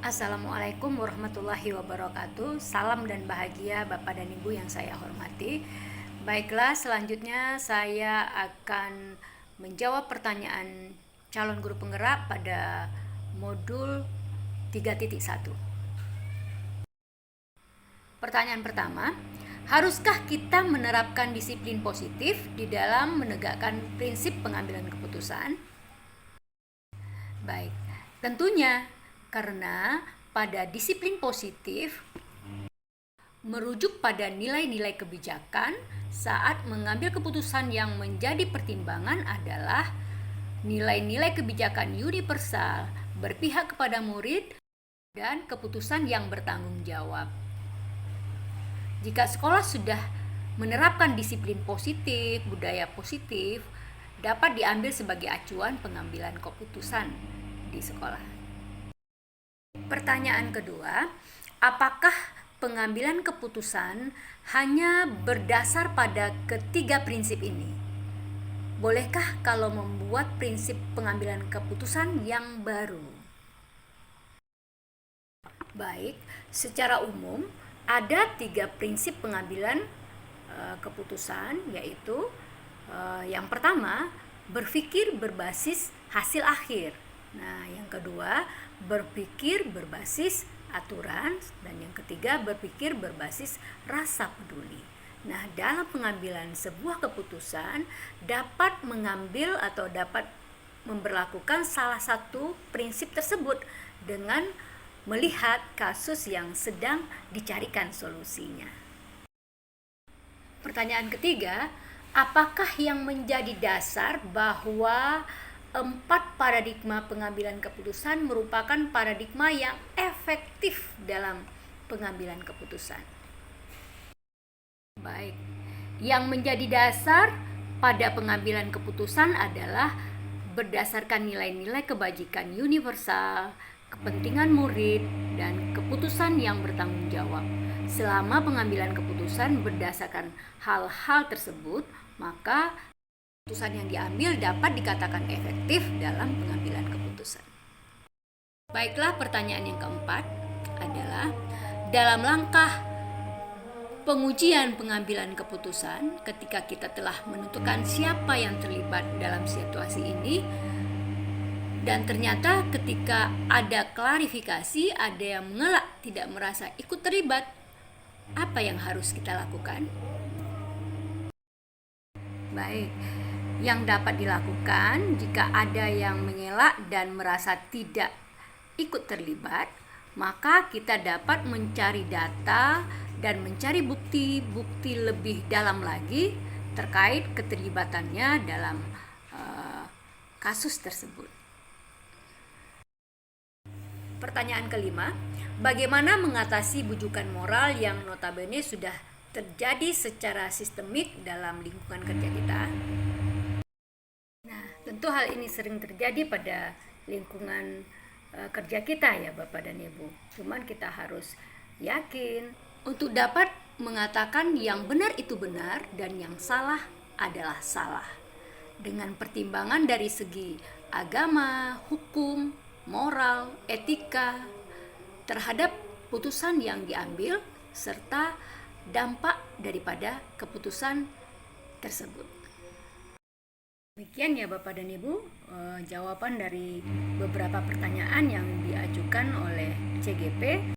Assalamualaikum warahmatullahi wabarakatuh. Salam dan bahagia Bapak dan Ibu yang saya hormati. Baiklah, selanjutnya saya akan menjawab pertanyaan calon guru penggerak pada modul 3.1. Pertanyaan pertama, haruskah kita menerapkan disiplin positif di dalam menegakkan prinsip pengambilan keputusan? Baik, tentunya karena pada disiplin positif merujuk pada nilai-nilai kebijakan saat mengambil keputusan. Yang menjadi pertimbangan adalah nilai-nilai kebijakan universal, berpihak kepada murid, dan keputusan yang bertanggung jawab. Jika sekolah sudah menerapkan disiplin positif, budaya positif, dapat diambil sebagai acuan pengambilan keputusan di sekolah. Pertanyaan kedua, apakah pengambilan keputusan hanya berdasar pada ketiga prinsip ini? Bolehkah kalau membuat prinsip pengambilan keputusan yang baru? Baik, secara umum ada 3 prinsip pengambilan keputusan, yaitu yang pertama, berpikir berbasis hasil akhir. Nah, yang kedua, berpikir berbasis aturan, dan yang ketiga, berpikir berbasis rasa peduli. Nah, dalam pengambilan sebuah keputusan dapat mengambil atau dapat memberlakukan salah satu prinsip tersebut dengan melihat kasus yang sedang dicarikan solusinya. Pertanyaan ketiga, apakah yang menjadi dasar bahwa 4 paradigma pengambilan keputusan merupakan paradigma yang efektif dalam pengambilan keputusan? Baik, yang menjadi dasar pada pengambilan keputusan adalah berdasarkan nilai-nilai kebajikan universal, kepentingan murid, dan keputusan yang bertanggung jawab. Selama pengambilan keputusan berdasarkan hal-hal tersebut, maka keputusan yang diambil dapat dikatakan efektif dalam pengambilan keputusan. Baiklah, pertanyaan yang keempat adalah dalam langkah pengujian pengambilan keputusan, ketika kita telah menentukan siapa yang terlibat dalam situasi ini, dan ternyata ketika ada klarifikasi, ada yang mengelak tidak merasa ikut terlibat, apa yang harus kita lakukan? Baik, yang dapat dilakukan jika ada yang mengelak dan merasa tidak ikut terlibat, maka kita dapat mencari data dan mencari bukti-bukti lebih dalam lagi terkait keterlibatannya dalam kasus tersebut. Pertanyaan kelima, bagaimana mengatasi bujukan moral yang notabene sudah terjadi secara sistemik dalam lingkungan kerja kita? Nah, tentu hal ini sering terjadi pada lingkungan kerja kita ya Bapak dan Ibu. Cuman kita harus yakin untuk dapat mengatakan yang benar itu benar dan yang salah adalah salah, dengan pertimbangan dari segi agama, hukum, moral, etika terhadap putusan yang diambil serta dampak daripada keputusan tersebut. Demikian ya Bapak dan Ibu, jawaban dari beberapa pertanyaan yang diajukan oleh CGP.